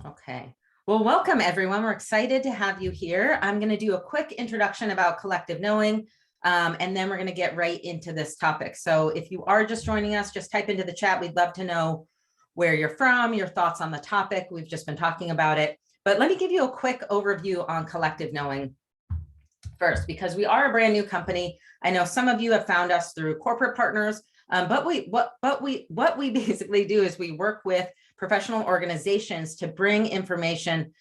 Okay. Well, welcome everyone. We're excited to have you here. I'm going to do a quick introduction about collective knowing, and then we're going to get right into this topic. So if you are just joining us, just type into the chat. We'd love to know where you're from, your thoughts on the topic. We've just been talking about it, but let me give you a quick overview on collective knowing first, because we are a brand new company. I know some of you have found us through corporate partners, but what we basically do is we work with professional organizations to bring information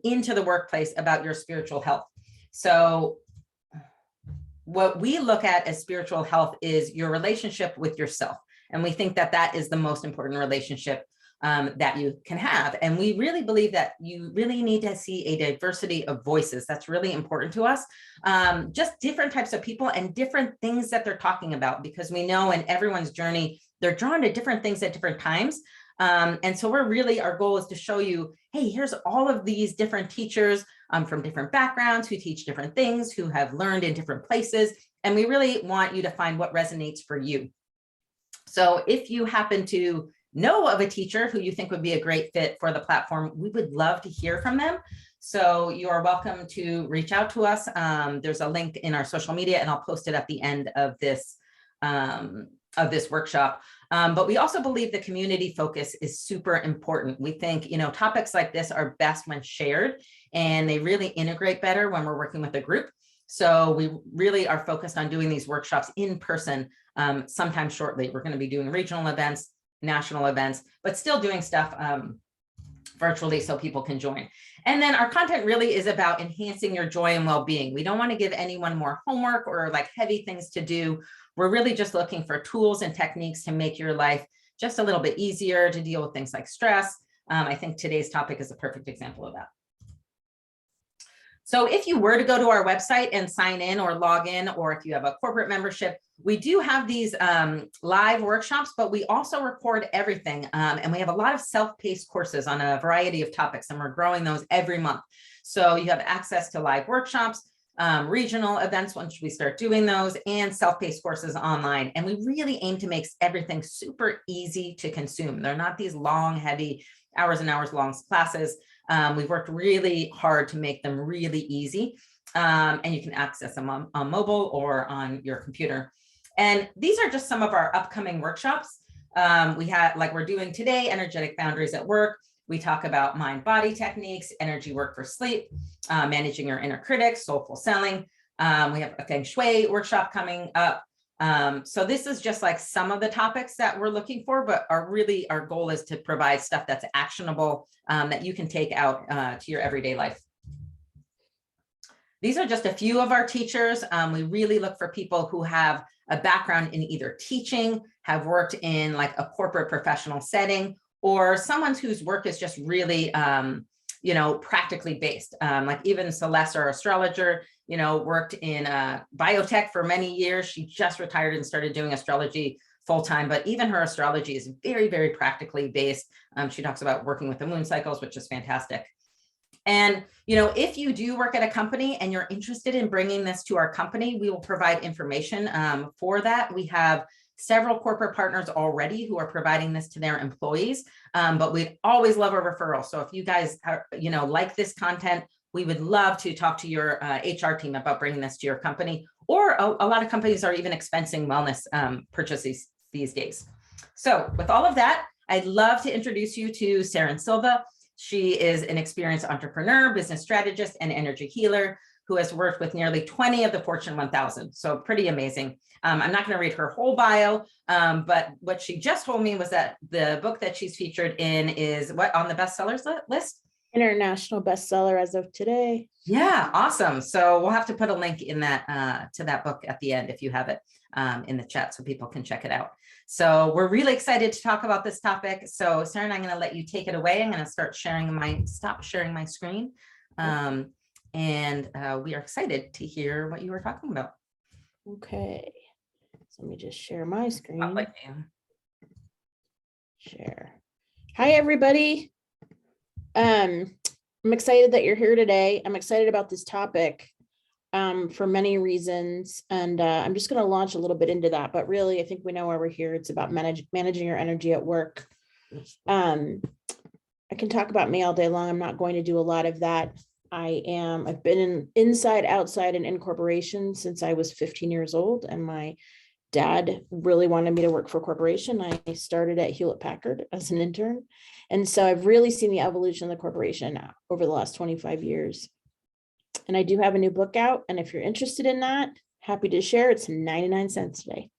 into the workplace about your spiritual health. So what we look at as spiritual health is your relationship with yourself. And we think that that is the most important relationship that you can have. And we really believe that you really need to see a diversity of voices. That's really important to us. Just different types of people and different things that they're talking about, because we know in everyone's journey, they're drawn to different things at different times. And so our goal is to show you, hey, here's all of these different teachers from different backgrounds who teach different things, who have learned in different places. And we really want you to find what resonates for you. So if you happen to know of a teacher who you think would be a great fit for the platform, we would love to hear from them. So you are welcome to reach out to us. There's a link in our social media, and I'll post it at the end of this workshop. But we also believe the community focus is super important. We think, topics like this are best when shared, and they really integrate better when we're working with a group. So we really are focused on doing these workshops in person sometime shortly. We're going to be doing regional events, national events, but still doing stuff virtually so people can join. And then our content really is about enhancing your joy and well-being. We don't want to give anyone more homework or like heavy things to do. We're really just looking for tools and techniques to make your life just a little bit easier to deal with things like stress. I think today's topic is a perfect example of that. So if you were to go to our website and sign in or log in, or if you have a corporate membership, we do have these live workshops, but we also record everything. And we have a lot of self-paced courses on a variety of topics, and we're growing those every month. So you have access to live workshops, regional events once we start doing those, and self-paced courses online. And we really aim to make everything super easy to consume. They're not these long, heavy, hours and hours long classes. We've worked really hard to make them really easy, and you can access them on mobile or on your computer. And these are just some of our upcoming workshops. We have, like we're doing today, energetic boundaries at work. We talk about mind-body techniques, energy work for sleep, managing your inner critic, soulful selling. We have a feng shui workshop coming up. So this is just like some of the topics that we're looking for, but our goal is to provide stuff that's actionable, that you can take out to your everyday life. These are just a few of our teachers. We really look for people who have a background in either teaching, have worked in like a corporate professional setting, or someone whose work is just really, practically based. Like even Celeste, our astrologer, worked in biotech for many years. She just retired and started doing astrology full-time, but even her astrology is very, very practically based. She talks about working with the moon cycles, which is fantastic. And, if you do work at a company and you're interested in bringing this to our company, we will provide information for that. We have several corporate partners already who are providing this to their employees, but we'd always love a referral. So if you guys are, like this content, we would love to talk to your HR team about bringing this to your company, or a lot of companies are even expensing wellness purchases these days. So with all of that, I'd love to introduce you to Saren Silva. She is an experienced entrepreneur, business strategist, and energy healer who has worked with nearly 20 of the Fortune 1000. So pretty amazing. I'm not going to read her whole bio, but what she just told me was that the book that she's featured in is what on the bestsellers list? International bestseller as of today. Yeah, awesome. So we'll have to put a link in that to that book at the end if you have it in the chat so people can check it out. So we're really excited to talk about this topic. So Saren, I'm going to let you take it away. I'm going to stop sharing my screen. And we are excited to hear what you were talking about. Okay. So let me just share my screen. Share. Hi, everybody. I'm excited that you're here today. I'm excited about this topic for many reasons. And I'm just going to launch a little bit into that. But really, I think we know why we're here. It's about managing your energy at work. I I can talk about me all day long. I'm not going to do a lot of that. I've been inside, outside, and in corporations since I was 15 years old. And my dad really wanted me to work for a corporation. I started at Hewlett Packard as an intern. And so I've really seen the evolution of the corporation over the last 25 years. And I do have a new book out. And if you're interested in that, happy to share. It's 99 cents today.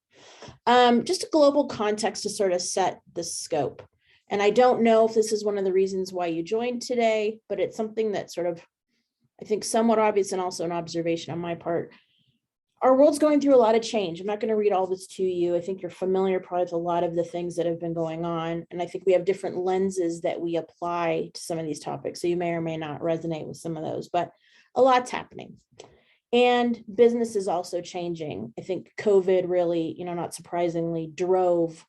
Just a global context to sort of set the scope. And I don't know if this is one of the reasons why you joined today, but it's something that sort of, I think, somewhat obvious and also an observation on my part. Our world's going through a lot of change. I'm not going to read all this to you. I think you're familiar probably with a lot of the things that have been going on. And I think we have different lenses that we apply to some of these topics. So you may or may not resonate with some of those, but a lot's happening. And business is also changing. I think COVID really, not surprisingly, drove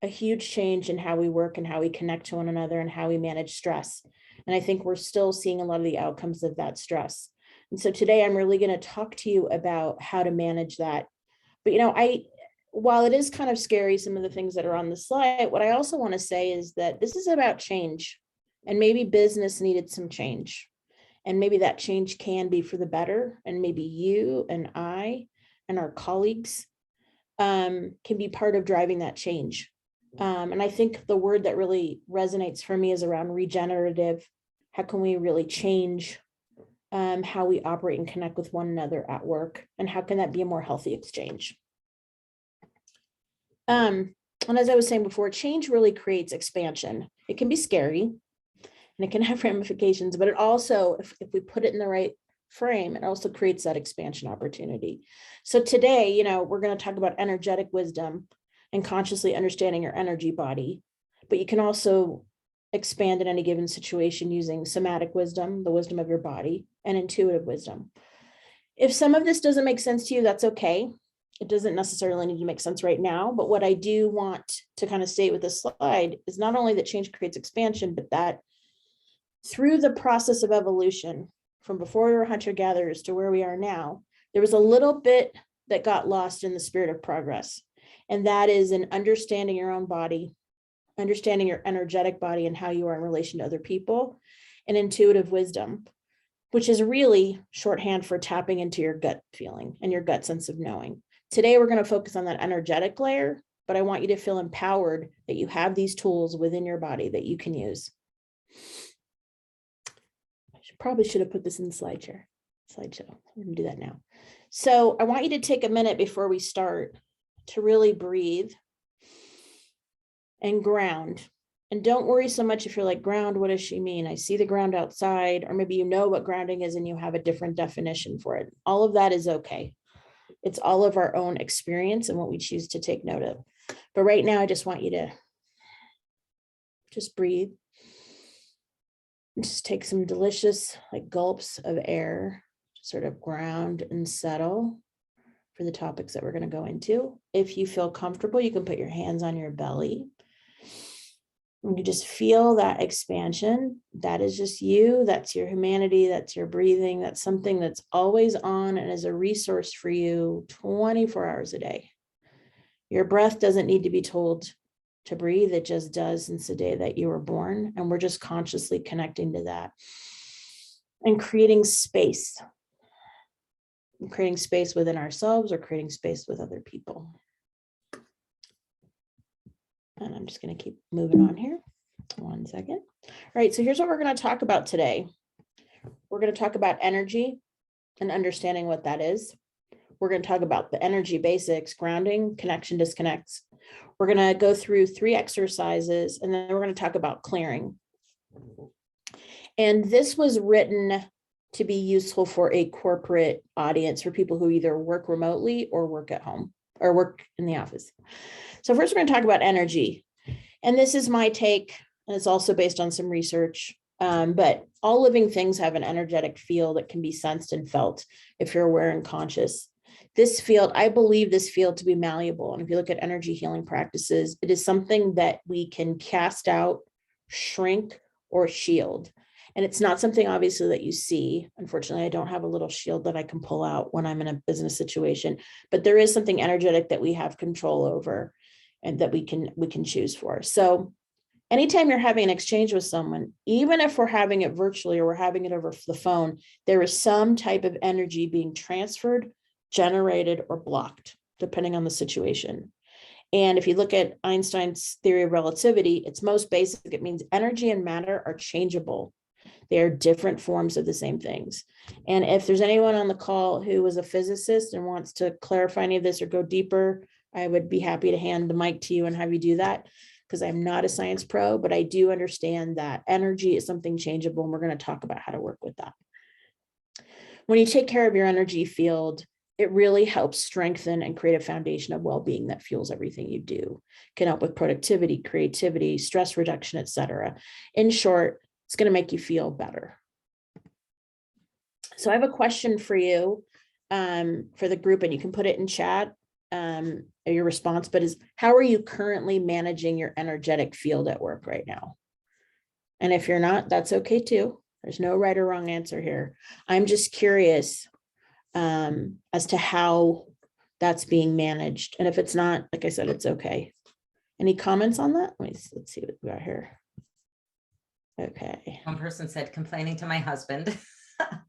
a huge change in how we work and how we connect to one another and how we manage stress. And I think we're still seeing a lot of the outcomes of that stress. And so today I'm really going to talk to you about how to manage that. But, while it is kind of scary, some of the things that are on the slide, what I also want to say is that this is about change, and maybe business needed some change. And maybe that change can be for the better. And maybe you and I and our colleagues can be part of driving that change. And I think the word that really resonates for me is around regenerative. How can we really change how we operate and connect with one another at work? And how can that be a more healthy exchange? And as I was saying before, change really creates expansion. It can be scary and it can have ramifications, but it also, if we put it in the right frame, it also creates that expansion opportunity. So today, we're going to talk about energetic wisdom and consciously understanding your energy body, but you can also expand in any given situation using somatic wisdom, the wisdom of your body, and intuitive wisdom. If some of this doesn't make sense to you, that's okay. It doesn't necessarily need to make sense right now, but what I do want to kind of state with this slide is not only that change creates expansion, but that through the process of evolution, from before we were hunter-gatherers to where we are now, there was a little bit that got lost in the spirit of progress. And that is in understanding your own body, understanding your energetic body and how you are in relation to other people, and intuitive wisdom, which is really shorthand for tapping into your gut feeling and your gut sense of knowing. Today, we're going to focus on that energetic layer, but I want you to feel empowered that you have these tools within your body that you can use. Probably should have put this in the slideshow. We're going to do that now. So I want you to take a minute before we start to really breathe and ground. And don't worry so much if you're like, ground, what does she mean? I see the ground outside, or maybe you know what grounding is and you have a different definition for it. All of that is okay. It's all of our own experience and what we choose to take note of. But right now, I just want you to just breathe. Just take some delicious gulps of air to sort of ground and settle for the topics that we're going to go into. If you feel comfortable, you can put your hands on your belly. And you just feel that expansion. That is just you. That's your humanity. That's your breathing. That's something that's always on and is a resource for you 24 hours a day. Your breath doesn't need to be told to breathe. It just does since the day that you were born. And we're just consciously connecting to that and creating space. And creating space within ourselves or creating space with other people. And I'm just going to keep moving on here. 1 second. All right, so here's what we're going to talk about today. We're going to talk about energy and understanding what that is. We're going to talk about the energy basics, grounding, connection, disconnects. We're going to go through 3 exercises, and then we're going to talk about clearing. And this was written to be useful for a corporate audience, for people who either work remotely or work at home or work in the office. So first, we're going to talk about energy. And this is my take, and it's also based on some research. But all living things have an energetic field that can be sensed and felt if you're aware and conscious. This field, I believe this field to be malleable. And if you look at energy healing practices, it is something that we can cast out, shrink, or shield. And it's not something obviously that you see. Unfortunately, I don't have a little shield that I can pull out when I'm in a business situation, but there is something energetic that we have control over and that we can choose for. So Anytime you're having an exchange with someone, even if we're having it virtually or we're having it over the phone, there is some type of energy being transferred, generated, or blocked, depending on the situation. And if you look at Einstein's theory of relativity, it's most basic. It means energy and matter are changeable. They are different forms of the same things. And if there's anyone on the call who is a physicist and wants to clarify any of this or go deeper, I would be happy to hand the mic to you and have you do that, because I'm not a science pro, but I do understand that energy is something changeable, and we're going to talk about how to work with that. When you take care of your energy field, it really helps strengthen and create a foundation of well-being that fuels everything you do. It can help with productivity, creativity, stress reduction, etc. In short, it's going to make you feel better. So I have a question for you for the group, and you can put it in chat, your response, but how are you currently managing your energetic field at work right now? And if you're not, that's okay too. There's no right or wrong answer here. I'm just curious as to how that's being managed. And if it's not, like I said, it's okay. Any comments on that? Let's see what we got here. Okay. One person said, complaining to my husband.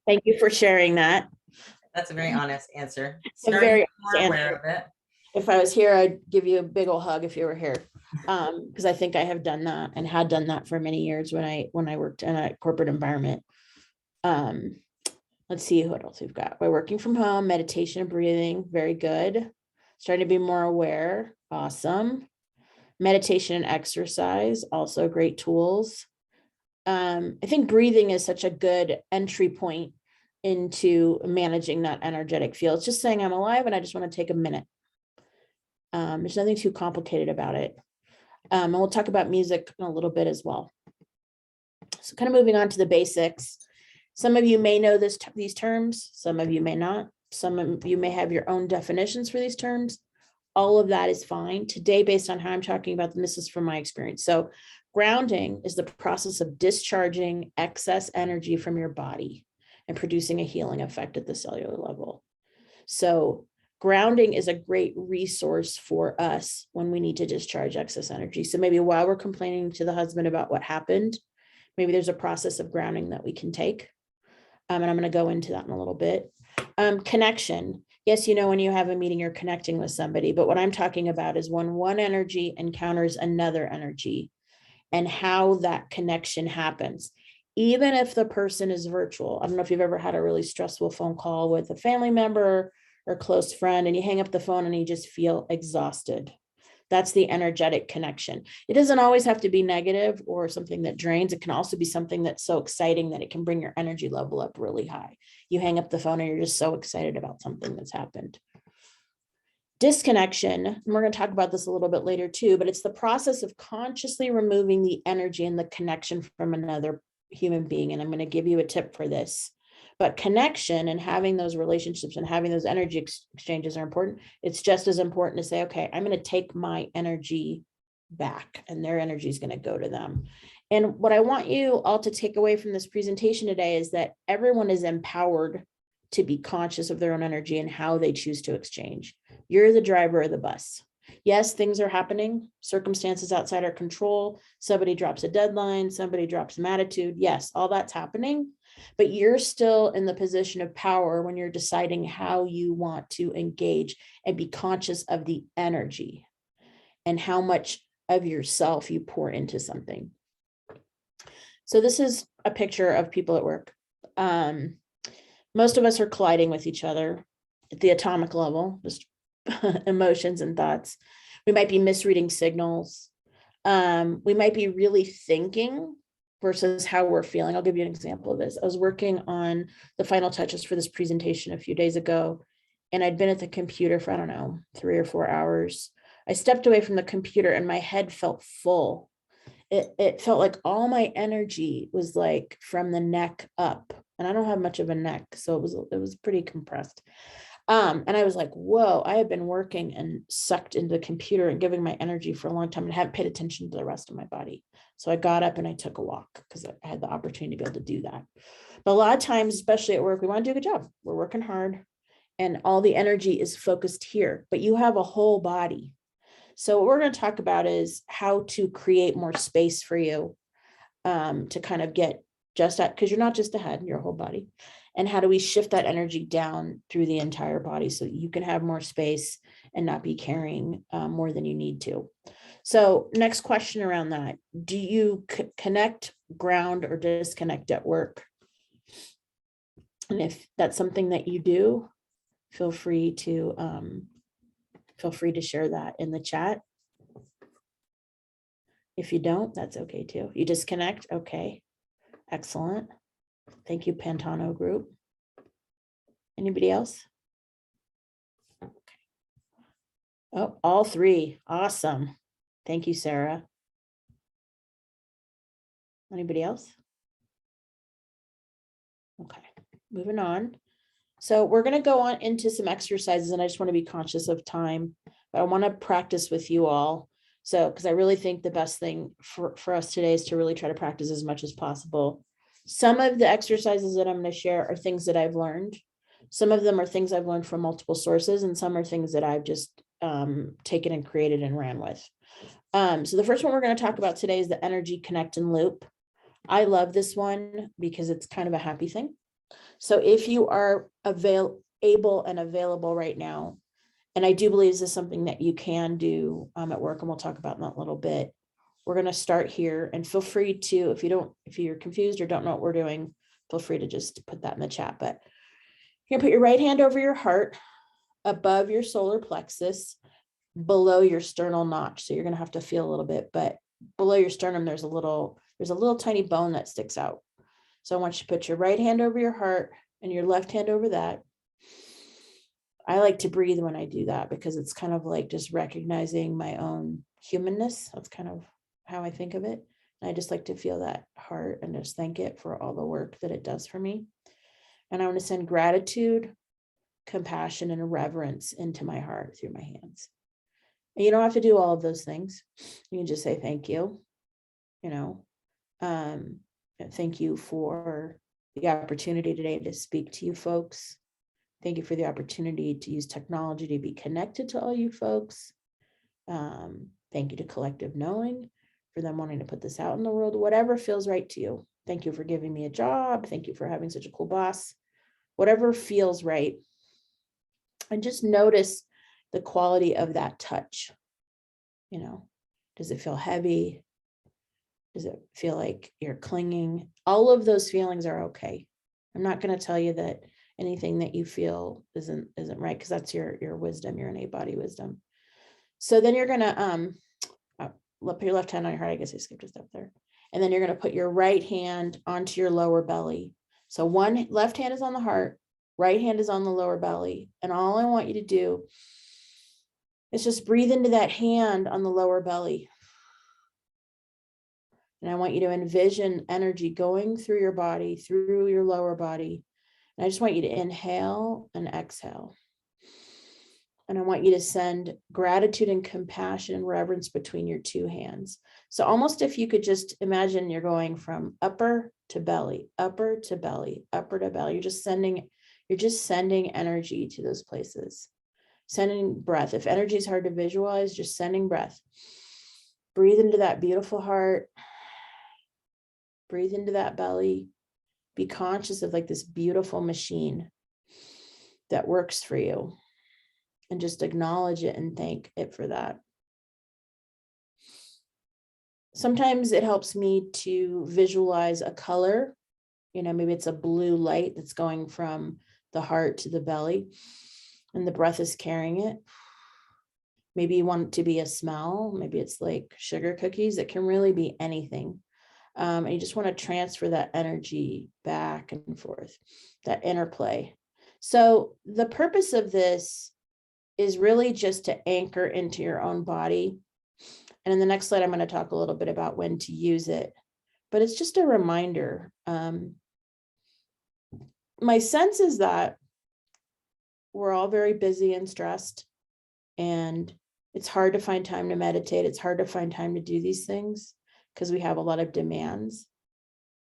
Thank you for sharing that. That's a very honest answer. Very honest aware of it. If I was here, I'd give you a big old hug if you were here. Because I think I have done that and had done that for many years when I worked in a corporate environment. Let's see what else we've got. By working from home, meditation and breathing, very good. Starting to be more aware, awesome. Meditation and exercise, also great tools. I think breathing is such a good entry point into managing that energetic field. It's just saying I'm alive and I just want to take a minute. There's nothing too complicated about it. And we'll talk about music in a little bit as well. So kind of moving on to the basics. Some of you may know these terms, some of you may not. Some of you may have your own definitions for these terms. All of that is fine. Today, based on how I'm talking about them, this is from my experience. So grounding is the process of discharging excess energy from your body and producing a healing effect at the cellular level. So grounding is a great resource for us when we need to discharge excess energy. So maybe while we're complaining to the husband about what happened, maybe there's a process of grounding that we can take. And I'm going to go into that in a little bit. Connection. Yes, when you have a meeting, you're connecting with somebody, but what I'm talking about is when one energy encounters another energy and how that connection happens. Even if the person is virtual. I don't know if you've ever had a really stressful phone call with a family member or close friend, and you hang up the phone and you just feel exhausted. That's the energetic connection. It doesn't always have to be negative or something that drains. It can also be something that's so exciting that it can bring your energy level up really high. You hang up the phone and you're just so excited about something that's happened. Disconnection, and we're going to talk about this a little bit later too, but it's the process of consciously removing the energy and the connection from another human being. And I'm going to give you a tip for this. But connection and having those relationships and having those energy exchanges are important. It's just as important to say, okay, I'm going to take my energy back and their energy is going to go to them. And what I want you all to take away from this presentation today is that everyone is empowered to be conscious of their own energy and how they choose to exchange. You're the driver of the bus. Yes, things are happening, circumstances outside our control. Somebody drops a deadline, somebody drops some attitude. Yes, all that's happening. But you're still in the position of power when you're deciding how you want to engage and be conscious of the energy and how much of yourself you pour into something. So this is a picture of people at work. Most of us are colliding with each other at the atomic level, just emotions and thoughts. We might be misreading signals. We might be really thinking versus how we're feeling. I'll give you an example of this. I was working on the final touches for this presentation a few days ago, and I'd been at the computer for, 3 or 4 hours. I stepped away from the computer and my head felt full. It felt like all my energy was like from the neck up, and I don't have much of a neck, so it was pretty compressed. And I was like, whoa, I have been working and sucked into the computer and giving my energy for a long time and haven't paid attention to the rest of my body. So I got up and I took a walk because I had the opportunity to be able to do that. But a lot of times, especially at work, we want to do a good job. We're working hard and all the energy is focused here, but you have a whole body. So what we're going to talk about is how to create more space for you to kind of get just at, because you're not just a head, your whole body. And how do we shift that energy down through the entire body so you can have more space and not be carrying more than you need to. So next question around that. Do you connect, ground, or disconnect at work? And if that's something that you do, feel free to share that in the chat. If you don't, that's okay too. You disconnect? Okay, excellent. Thank you, Pantano Group. Anybody else? Okay. Oh, all three. Awesome. Thank you, Sarah. Anybody else? Okay, moving on. So we're going to go on into some exercises, and I just want to be conscious of time, but I want to practice with you all. So, because I really think the best thing for us today is to really try to practice as much as possible. Some of the exercises that I'm going to share are things that I've learned. Some of them are things I've learned from multiple sources, and some are things that I've just taken and created and ran with. So the first one we're going to talk about today is the energy connect and loop. I love this one because it's kind of a happy thing. So if you are able and available right now, and I do believe this is something that you can do at work, and we'll talk about that in a little bit. We're going to start here, and feel free to, if you're confused or don't know what we're doing, feel free to just put that in the chat. But you're gonna put your right hand over your heart, above your solar plexus, below your sternal notch. So you're gonna have to feel a little bit, but below your sternum, there's a little tiny bone that sticks out. So I want you to put your right hand over your heart and your left hand over that. I like to breathe when I do that because it's kind of like just recognizing my own humanness. That's kind of how I think of it. And I just like to feel that heart and just thank it for all the work that it does for me. And I want to send gratitude, compassion, and reverence into my heart through my hands. And you don't have to do all of those things. You can just say thank you, thank you for the opportunity today to speak to you folks. Thank you for the opportunity to use technology to be connected to all you folks. Thank you to Collective Knowing for them wanting to put this out in the world, whatever feels right to you. Thank you for giving me a job. Thank you for having such a cool boss. Whatever feels right. And just notice the quality of that touch. Does it feel heavy? Does it feel like you're clinging? All of those feelings are okay. I'm not going to tell you that anything that you feel isn't right, because that's your wisdom, your innate body wisdom. So then you're going to put your left hand on your heart. I guess I skipped a step there. And then you're going to put your right hand onto your lower belly. So one left hand is on the heart, right hand is on the lower belly. And all I want you to do is just breathe into that hand on the lower belly. And I want you to envision energy going through your body, through your lower body. And I just want you to inhale and exhale. And I want you to send gratitude and compassion and reverence between your two hands. So almost if you could just imagine you're going from upper to belly, upper to belly, upper to belly. You're just sending energy to those places. Sending breath. If energy is hard to visualize, just sending breath. Breathe into that beautiful heart. Breathe into that belly. Be conscious of like this beautiful machine that works for you. And just acknowledge it and thank it for that. Sometimes it helps me to visualize a color. Maybe it's a blue light that's going from the heart to the belly, and the breath is carrying it. Maybe you want it to be a smell. Maybe it's like sugar cookies. It can really be anything. And you just want to transfer that energy back and forth, that interplay. So the purpose of this is really just to anchor into your own body. And in the next slide, I'm going to talk a little bit about when to use it, but it's just a reminder. My sense is that we're all very busy and stressed, and it's hard to find time to meditate. It's hard to find time to do these things because we have a lot of demands.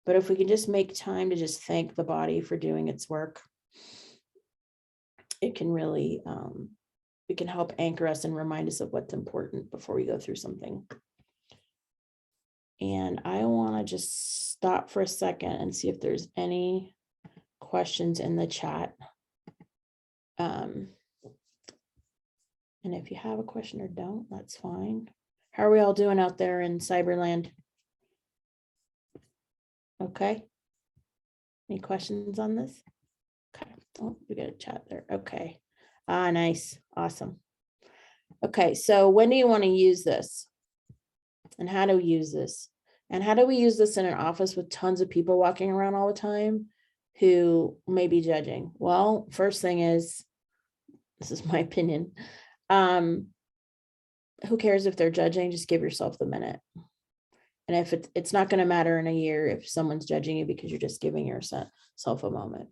But if we can just make time to just thank the body for doing its work, it can really we can help anchor us and remind us of what's important before we go through something. And I want to just stop for a second and see if there's any questions in the chat. And if you have a question or don't, that's fine. How are we all doing out there in Cyberland? Okay. Any questions on this? Okay. Oh, we got a chat there. Okay. Ah, nice. Awesome. Okay. So when do you want to use this? And how do we use this? And how do we use this in an office with tons of people walking around all the time who may be judging? Well, first thing is, this is my opinion. Who cares if they're judging? Just give yourself the minute. And if it's not going to matter in a year if someone's judging you because you're just giving yourself a moment.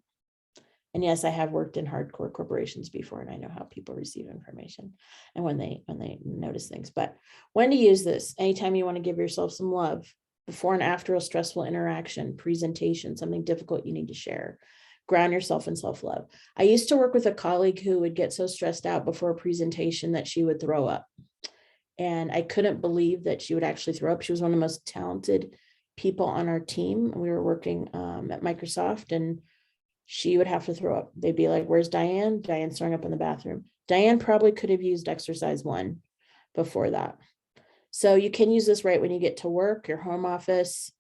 And yes, I have worked in hardcore corporations before, and I know how people receive information and when they notice things. But when to use this? Anytime you want to give yourself some love, before and after a stressful interaction, presentation, something difficult you need to share. Ground yourself in self-love. I used to work with a colleague who would get so stressed out before a presentation that she would throw up. And I couldn't believe that she would actually throw up. She was one of the most talented people on our team. We were working at Microsoft, and she would have to throw up. They'd be like, "Where's Diane?" Diane's throwing up in the bathroom. Diane probably could have used exercise 1 before that. So you can use this right when you get to work, your home office.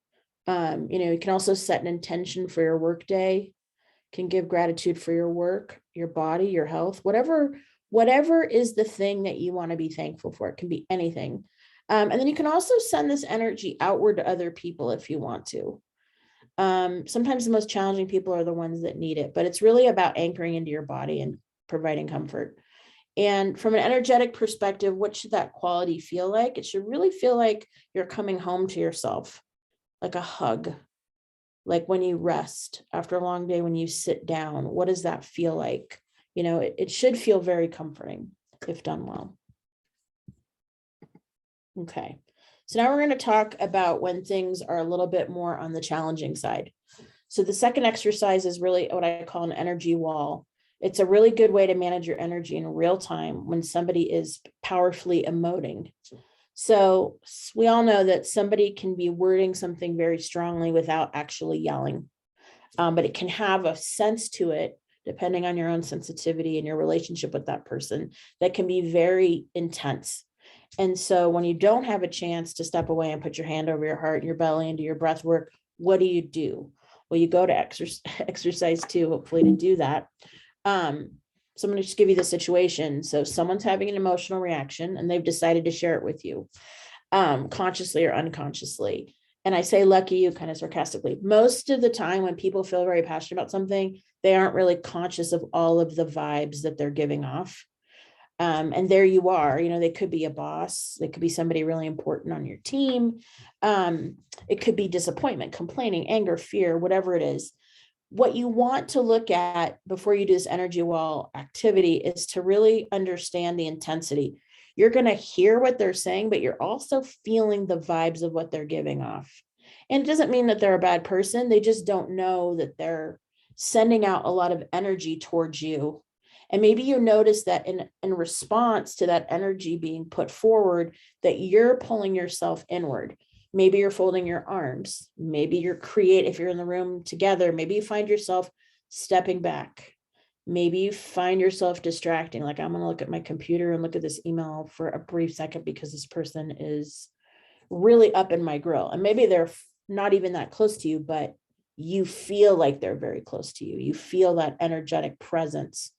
You can also set an intention for your work day, can give gratitude for your work, your body, your health, whatever is the thing that you want to be thankful for. It can be anything. And then you can also send this energy outward to other people if you want to. Sometimes the most challenging people are the ones that need it, but it's really about anchoring into your body and providing comfort. And from an energetic perspective, what should that quality feel like? It should really feel like you're coming home to yourself, like a hug, like when you rest after a long day, when you sit down. What does that feel like? It should feel very comforting if done well. Okay. So now we're going to talk about when things are a little bit more on the challenging side. So the second exercise is really what I call an energy wall. It's a really good way to manage your energy in real time when somebody is powerfully emoting. So we all know that somebody can be wording something very strongly without actually yelling, but it can have a sense to it, depending on your own sensitivity and your relationship with that person, that can be very intense. And so when you don't have a chance to step away and put your hand over your heart and your belly and do your breath work, what do? Well, you go to exercise 2, hopefully, to do that. So I'm going to just give you the situation. So someone's having an emotional reaction and they've decided to share it with you, consciously or unconsciously. And I say lucky you kind of sarcastically. Most of the time when people feel very passionate about something, they aren't really conscious of all of the vibes that they're giving off. And there you are, they could be a boss. They could be somebody really important on your team. It could be disappointment, complaining, anger, fear, whatever it is. What you want to look at before you do this energy wall activity is to really understand the intensity. You're going to hear what they're saying, but you're also feeling the vibes of what they're giving off. And it doesn't mean that they're a bad person. They just don't know that they're sending out a lot of energy towards you. And maybe you notice that in response to that energy being put forward, that you're pulling yourself inward. Maybe you're folding your arms. Maybe if you're in the room together, maybe you find yourself stepping back. Maybe you find yourself distracting. Like, I'm going to look at my computer and look at this email for a brief second because this person is really up in my grill. And maybe they're not even that close to you, but you feel like they're very close to you. You feel that energetic presence.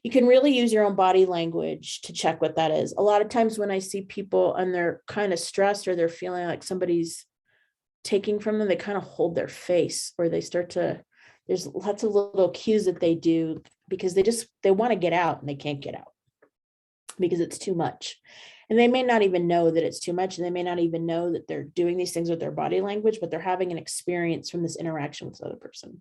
You can really use your own body language to check what that is. A lot of times when I see people and they're kind of stressed or they're feeling like somebody's taking from them, they kind of hold their face, or they start to, there's lots of little cues that they do because they want to get out and they can't get out because it's too much. And they may not even know that it's too much. And they may not even know that they're doing these things with their body language, but they're having an experience from this interaction with the other person.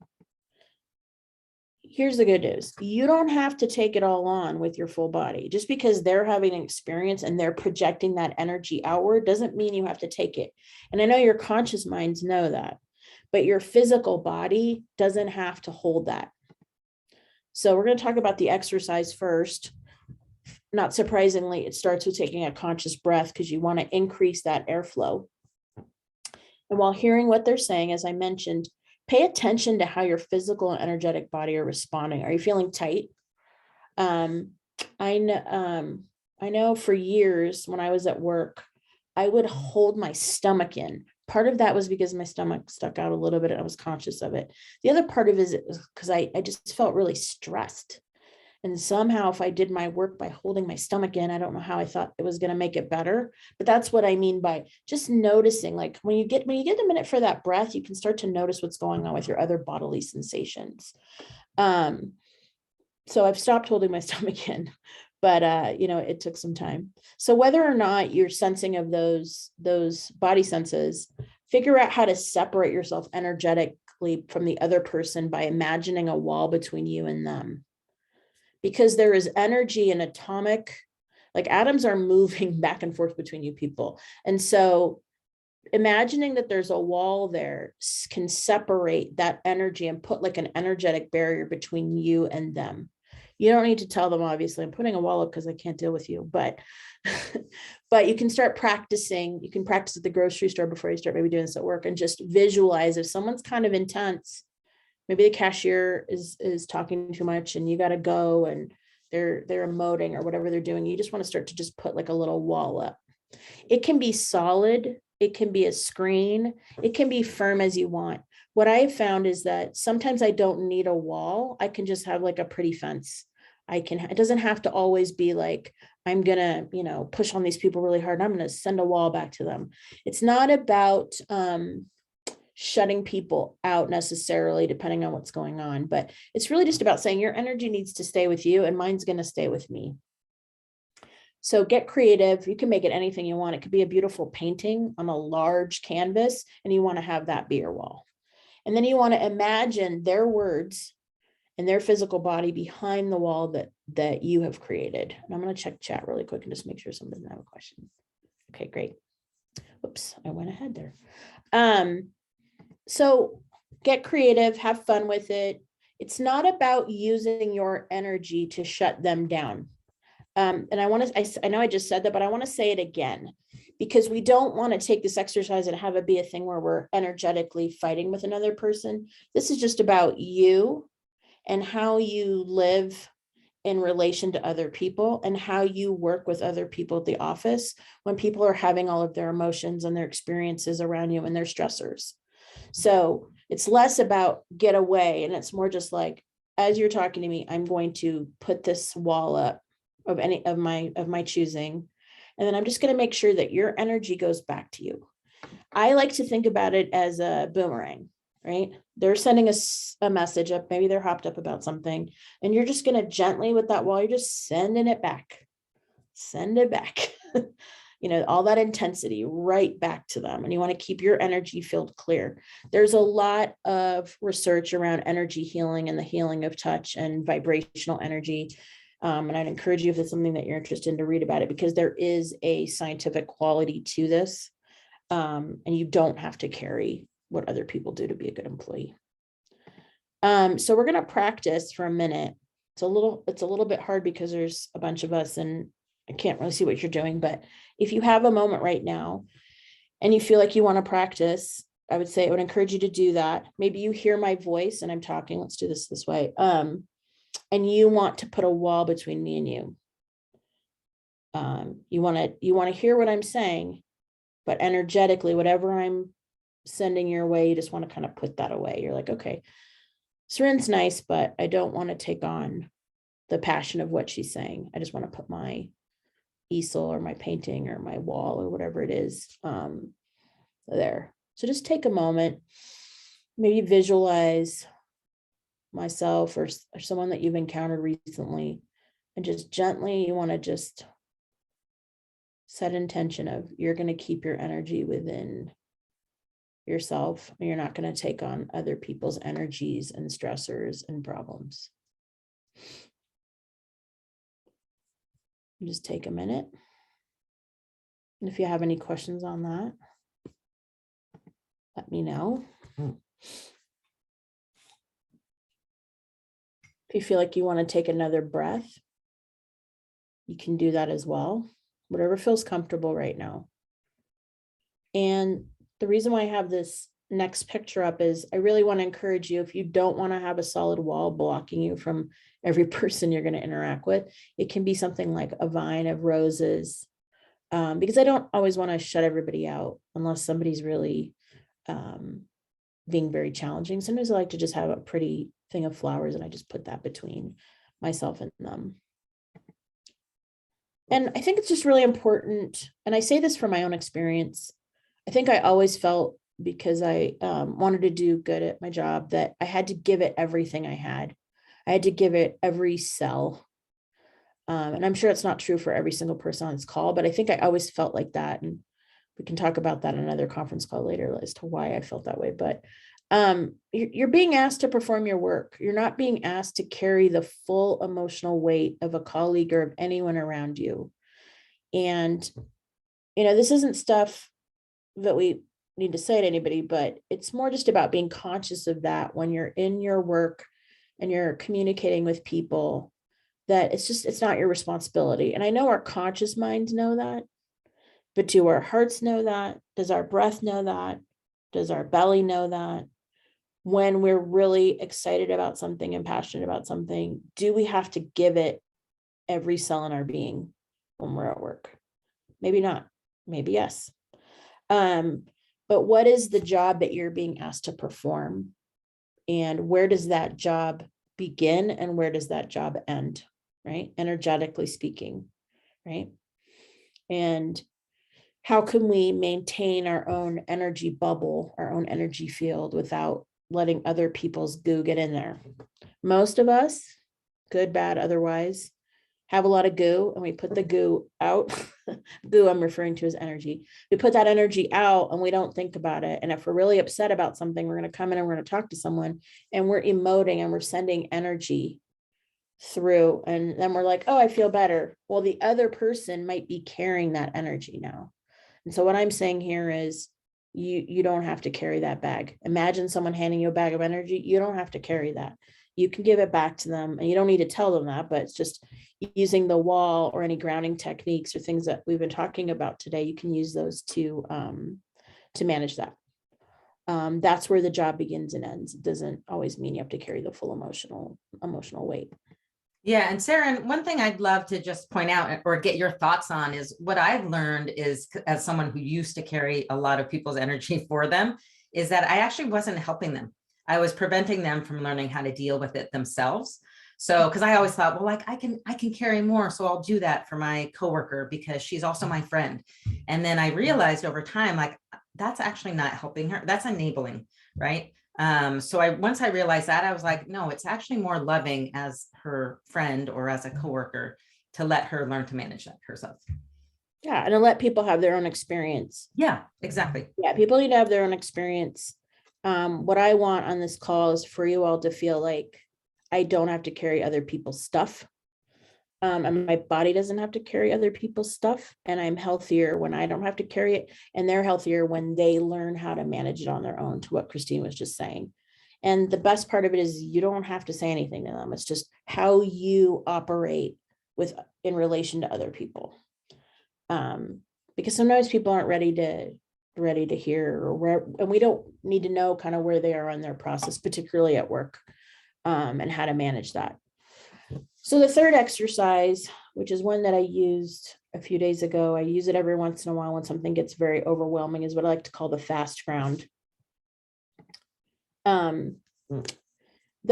Here's the good news. You don't have to take it all on with your full body. Just because they're having an experience and they're projecting that energy outward doesn't mean you have to take it. And I know your conscious minds know that, but your physical body doesn't have to hold that. So we're going to talk about the exercise first. not surprisingly, it starts with taking a conscious breath because you want to increase that airflow. And while hearing what they're saying, as I mentioned, pay attention to how your physical and energetic body are responding. Are you feeling tight? Um, I know for years when I was at work, I would hold my stomach in. Part of that was because my stomach stuck out a little bit and I was conscious of it. The other part of it was because I just felt really stressed. And somehow if I did my work by holding my stomach in, I don't know how I thought it was going to make it better, but that's what I mean by just noticing, like when you get a minute for that breath, you can start to notice what's going on with your other bodily sensations. So I've stopped holding my stomach in, but it took some time. So whether or not you're sensing of those body senses, figure out how to separate yourself energetically from the other person by imagining a wall between you and them. Because there is energy and atomic, like atoms are moving back and forth between you people. And so imagining that there's a wall there can separate that energy and put like an energetic barrier between you and them. You don't need to tell them, obviously, I'm putting a wall up because I can't deal with you, but but you can start practicing. You can practice at the grocery store before you start maybe doing this at work, and just visualize if someone's kind of intense, maybe the cashier is talking too much and you got to go and they're emoting or whatever they're doing. You just want to start to just put like a little wall up. It can be solid. It can be a screen. It can be firm as you want. What I have found is that sometimes I don't need a wall. I can just have like a pretty fence. It doesn't have to always be like, I'm going to, push on these people really hard. And I'm going to send a wall back to them. It's not about, shutting people out necessarily, depending on what's going on, but it's really just about saying your energy needs to stay with you and mine's going to stay with me. So get creative. You can make it anything you want. It could be a beautiful painting on a large canvas, and you want to have that be your wall. And then you want to imagine their words and their physical body behind the wall that you have created. And I'm going to check chat really quick and just make sure someone doesn't have a question. Okay, great. Whoops, I went ahead there. So get creative, have fun with it. It's not about using your energy to shut them down. And I know I just said that, but I want to say it again, because we don't want to take this exercise and have it be a thing where we're energetically fighting with another person. This is just about you and how you live in relation to other people and how you work with other people at the office when people are having all of their emotions and their experiences around you and their stressors. So it's less about get away, and it's more just like, as you're talking to me, I'm going to put this wall up of any of my choosing. And then I'm just going to make sure that your energy goes back to you. I like to think about it as a boomerang, right? They're sending us a message up, maybe they're hopped up about something, and you're just going to gently with that wall, you're just sending it back. Send it back. All that intensity right back to them. And you want to keep your energy field clear. There's a lot of research around energy healing and the healing of touch and vibrational energy. And I'd encourage you, if it's something that you're interested in, to read about it, because there is a scientific quality to this. And you don't have to carry what other people do to be a good employee. So we're going to practice for a minute. It's a little bit hard because there's a bunch of us and I can't really see what you're doing, but if you have a moment right now and you feel like you want to practice, I would encourage you to do that. Maybe you hear my voice and I'm talking. Let's do this way. And you want to put a wall between me and you. You want to hear what I'm saying, but energetically, whatever I'm sending your way, you just want to kind of put that away. You're like, okay, Serin's nice, but I don't want to take on the passion of what she's saying. I just want to put my easel or my painting or my wall or whatever it is there. So just take a moment, maybe visualize myself or someone that you've encountered recently, and just gently, you want to just set intention of you're going to keep your energy within yourself, and you're not going to take on other people's energies and stressors and problems. Just take a minute. And if you have any questions on that, let me know. If you feel like you want to take another breath, you can do that as well, whatever feels comfortable right now. And the reason why I have this next picture up is I really want to encourage you, if you don't want to have a solid wall blocking you from every person you're going to interact with, it can be something like a vine of roses, because I don't always want to shut everybody out unless somebody's really being very challenging. Sometimes I like to just have a pretty thing of flowers and I just put that between myself and them. And I think it's just really important. And I say this from my own experience. I think I always felt, because I wanted to do good at my job, that I had to give it everything I had. I had to give it every cell. And I'm sure it's not true for every single person on this call, but I think I always felt like that. And we can talk about that in another conference call later as to why I felt that way. But you're being asked to perform your work. You're not being asked to carry the full emotional weight of a colleague or of anyone around you. And, this isn't stuff that we need to say to anybody, but it's more just about being conscious of that when you're in your work and you're communicating with people, that it's not your responsibility. And I know our conscious minds know that, but do our hearts know that? Does our breath know that? Does our belly know that? When we're really excited about something and passionate about something, do we have to give it every cell in our being when we're at work? Maybe not, maybe yes. But what is the job that you're being asked to perform? And where does that job begin and where does that job end, right? Energetically speaking, right? And how can we maintain our own energy bubble, our own energy field, without letting other people's goo get in there? Most of us, good, bad, otherwise, have a lot of goo, and we put the goo out. Goo I'm referring to as energy. We put that energy out and we don't think about it. And if we're really upset about something, we're going to come in and we're going to talk to someone and we're emoting and we're sending energy through. And then we're like, oh, I feel better. Well, the other person might be carrying that energy now. And so what I'm saying here is you don't have to carry that bag. Imagine someone handing you a bag of energy. You don't have to carry that. You can give it back to them, and you don't need to tell them that, but it's just using the wall or any grounding techniques or things that we've been talking about today. You can use those to manage that. That's where the job begins and ends. It doesn't always mean you have to carry the full emotional weight. Yeah. And Sarah, one thing I'd love to just point out or get your thoughts on is what I've learned is, as someone who used to carry a lot of people's energy for them, is that I actually wasn't helping them. I was preventing them from learning how to deal with it themselves. So, because I always thought, well, like I can carry more. So I'll do that for my coworker because she's also my friend. And then I realized over time, like, that's actually not helping her. That's enabling, right? So once I realized that, I was like, no, it's actually more loving as her friend or as a coworker to let her learn to manage that herself. Yeah. And to let people have their own experience. Yeah, exactly. Yeah. People need to have their own experience. What I want on this call is for you all to feel like I don't have to carry other people's stuff. And my body doesn't have to carry other people's stuff. And I'm healthier when I don't have to carry it. And they're healthier when they learn how to manage it on their own, to what Christine was just saying. And the best part of it is you don't have to say anything to them. It's just how you operate in relation to other people. Because sometimes people aren't ready to hear, and we don't need to know kind of where they are on their process, particularly at work, and how to manage that. So the third exercise, which is one that I used a few days ago, I use it every once in a while when something gets very overwhelming, is what I like to call the fast ground. The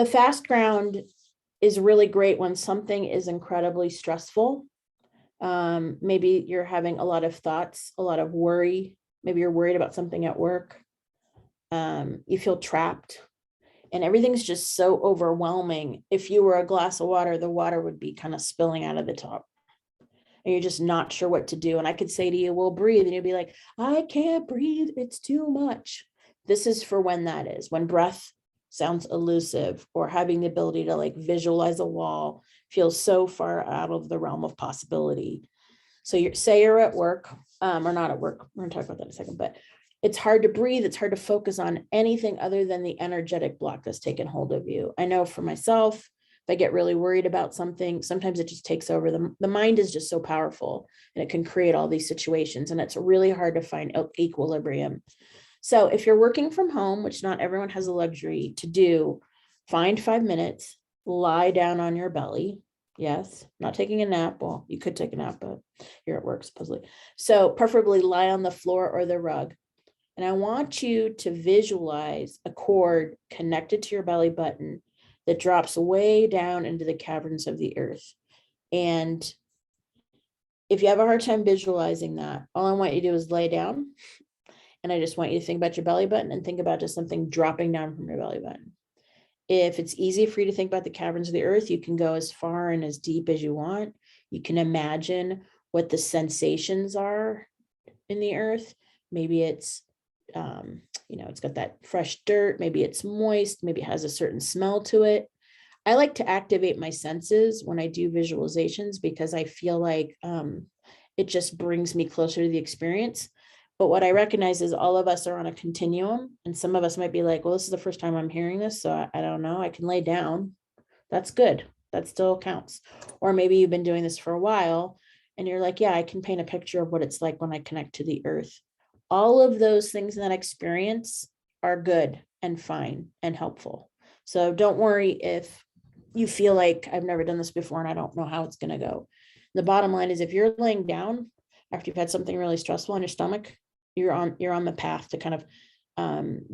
fast ground is really great when something is incredibly stressful. Maybe you're having a lot of thoughts, a lot of worry. Maybe you're worried about something at work. You feel trapped. And everything's just so overwhelming. If you were a glass of water, the water would be kind of spilling out of the top. And you're just not sure what to do. And I could say to you, well, breathe. And you'd be like, I can't breathe. It's too much. This is for when that is. When breath sounds elusive, or having the ability to like visualize a wall feels so far out of the realm of possibility. So you're at work, or not at work. We're going to talk about that in a second, but it's hard to breathe. It's hard to focus on anything other than the energetic block that's taken hold of you. I know for myself, If I get really worried about something, sometimes it just takes over. The mind is just so powerful, and it can create all these situations, and it's really hard to find equilibrium. So if you're working from home, which not everyone has the luxury to do, find 5 minutes, lie down on your belly. Yes, not taking a nap. Well, you could take a nap, but you're at work supposedly. So preferably lie on the floor or the rug. And I want you to visualize a cord connected to your belly button that drops way down into the caverns of the earth. And if you have a hard time visualizing that, all I want you to do is lay down. And I just want you to think about your belly button and think about just something dropping down from your belly button. If it's easy for you to think about the caverns of the earth, you can go as far and as deep as you want. You can imagine what the sensations are in the earth. Maybe it's, it's got that fresh dirt. Maybe it's moist. Maybe it has a certain smell to it. I like to activate my senses when I do visualizations because I feel like it just brings me closer to the experience. But what I recognize is all of us are on a continuum, and some of us might be like, well, this is the first time I'm hearing this, so I don't know. I can lay down. That's good. That still counts. Or maybe you've been doing this for a while and you're like, yeah, I can paint a picture of what it's like when I connect to the earth. All of those things in that experience are good and fine and helpful. So don't worry if you feel like I've never done this before and I don't know how it's going to go. The bottom line is if you're laying down after you've had something really stressful on your stomach, you're on the path to kind of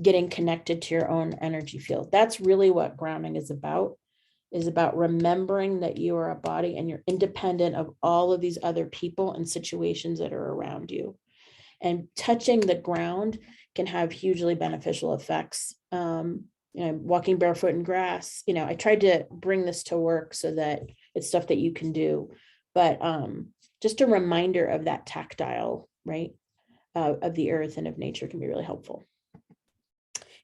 getting connected to your own energy field. That's really what grounding is about remembering that you are a body and you're independent of all of these other people and situations that are around you. And touching the ground can have hugely beneficial effects. Walking barefoot in grass, I tried to bring this to work so that it's stuff that you can do, but just a reminder of that tactile, right? Of the earth and of nature can be really helpful.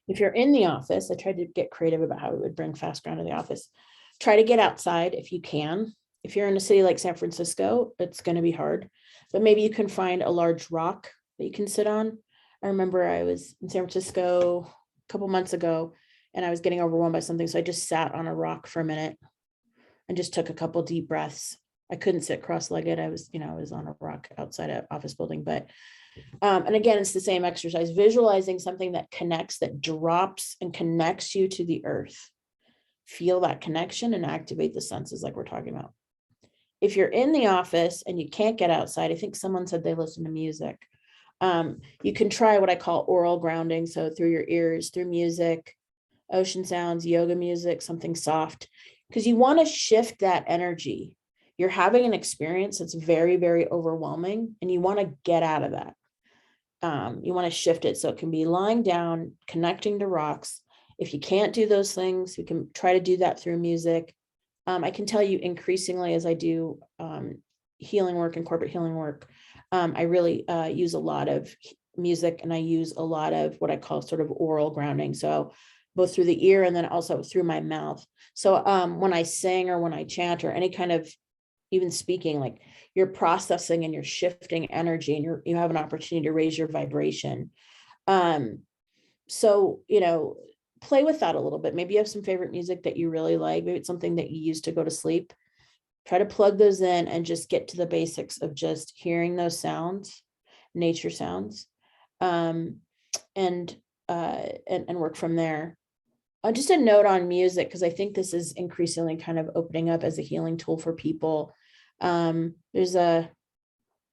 If you're in the office, I tried to get creative about how we would bring fast ground to the office. Try to get outside if you can. If you're in a city like San Francisco, it's going to be hard, but maybe you can find a large rock that you can sit on. I remember I was in San Francisco a couple months ago and I was getting overwhelmed by something. So I just sat on a rock for a minute and just took a couple deep breaths. I couldn't sit cross-legged. I was on a rock outside an office building, but and again, it's the same exercise, visualizing something that connects, that drops and connects you to the earth. Feel that connection and activate the senses like we're talking about. If you're in the office and you can't get outside, I think someone said they listen to music. You can try what I call oral grounding. So through your ears, through music, ocean sounds, yoga music, something soft, because you want to shift that energy. You're having an experience that's very, very overwhelming, and you want to get out of that. You want to shift it. So it can be lying down, connecting to rocks. If you can't do those things, you can try to do that through music. I can tell you increasingly as I do healing work and corporate healing work, I really use a lot of music, and I use a lot of what I call sort of oral grounding. So both through the ear and then also through my mouth. So when I sing or when I chant or any kind of even speaking, like you're processing and you're shifting energy, and you have an opportunity to raise your vibration. So, play with that a little bit. Maybe you have some favorite music that you really like. Maybe it's something that you use to go to sleep. Try to plug those in and just get to the basics of just hearing those sounds, nature sounds, and work from there. Just a note on music, because I think this is increasingly kind of opening up as a healing tool for people. There's a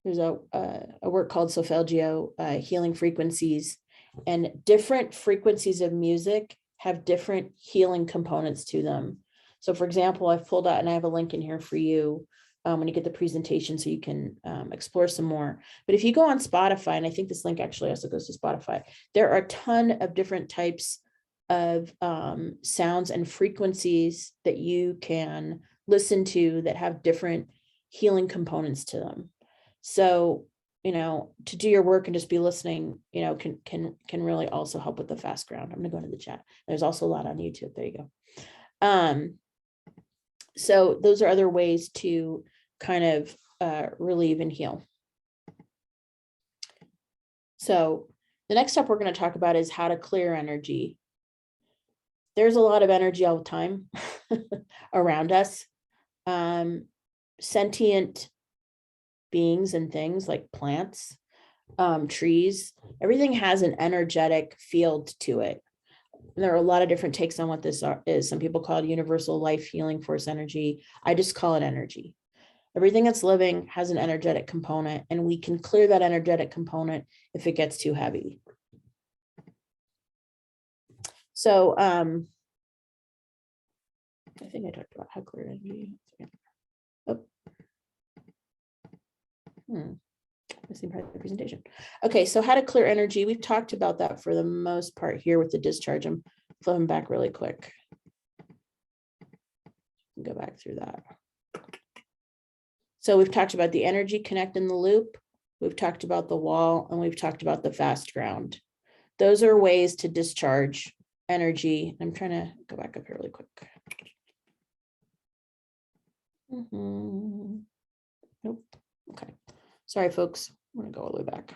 work called Solfeggio, Healing Frequencies, and different frequencies of music have different healing components to them. So for example, I've pulled out, and I have a link in here for you when you get the presentation so you can explore some more. But if you go on Spotify, and I think this link actually also goes to Spotify, there are a ton of different types of sounds and frequencies that you can listen to that have different healing components to them. So, to do your work and just be listening, can really also help with the fast ground. I'm going to go into the chat. There's also a lot on YouTube. There you go. So those are other ways to kind of relieve and heal. So the next step we're going to talk about is how to clear energy. there's a lot of energy all the time around us. Sentient beings and things like plants, trees, everything has an energetic field to it. And there are a lot of different takes on what this is. Some people call it universal life healing force energy. I just call it energy. Everything that's living has an energetic component, and we can clear that energetic component if it gets too heavy. So I think I talked about how clear energy. Oh. Missing part of the presentation. Okay, so how to clear energy. We've talked about that for the most part here with the discharge. I'm flipping back really quick. Go back through that. So we've talked about the energy connect in the loop. We've talked about the wall, and we've talked about the fast ground. Those are ways to discharge energy. I'm trying to go back up here really quick. Nope. Okay. Sorry, folks. I'm going to go all the way back.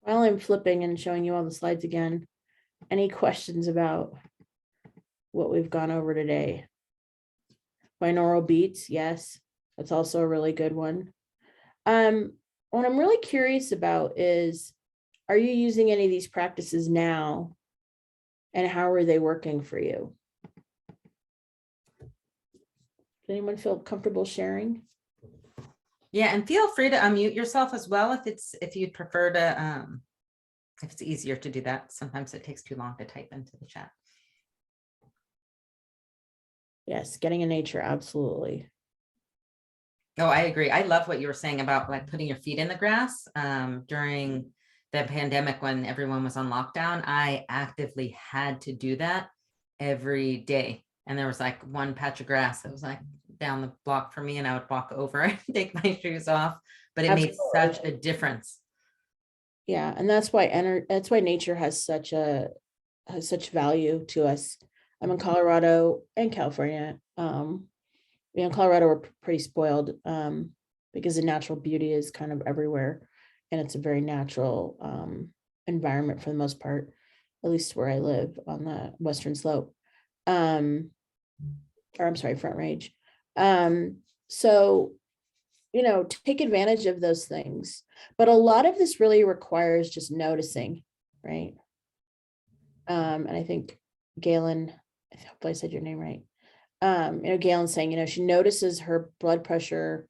While I'm flipping and showing you all the slides again, any questions about what we've gone over today? Binaural beats, yes, that's also a really good one. What I'm really curious about is, are you using any of these practices now, and how are they working for you? Does anyone feel comfortable sharing? Yeah, and feel free to unmute yourself as well if you'd prefer to, if it's easier to do that. Sometimes it takes too long to type into the chat. Yes, getting in nature, absolutely. Oh, I agree. I love what you were saying about like putting your feet in the grass. During the pandemic when everyone was on lockdown, I actively had to do that every day. And there was like one patch of grass that was like down the block for me, and I would walk over and take my shoes off, but it made such a difference. Yeah, and that's why nature has such value to us. I'm in Colorado and California. In Colorado, we're pretty spoiled because the natural beauty is kind of everywhere, and it's a very natural environment for the most part, at least where I live on the Western Slope, or I'm sorry, Front Range. So, take advantage of those things. But a lot of this really requires just noticing, right? And I think Galen, I hope I said your name right. Galen's saying, she notices her blood pressure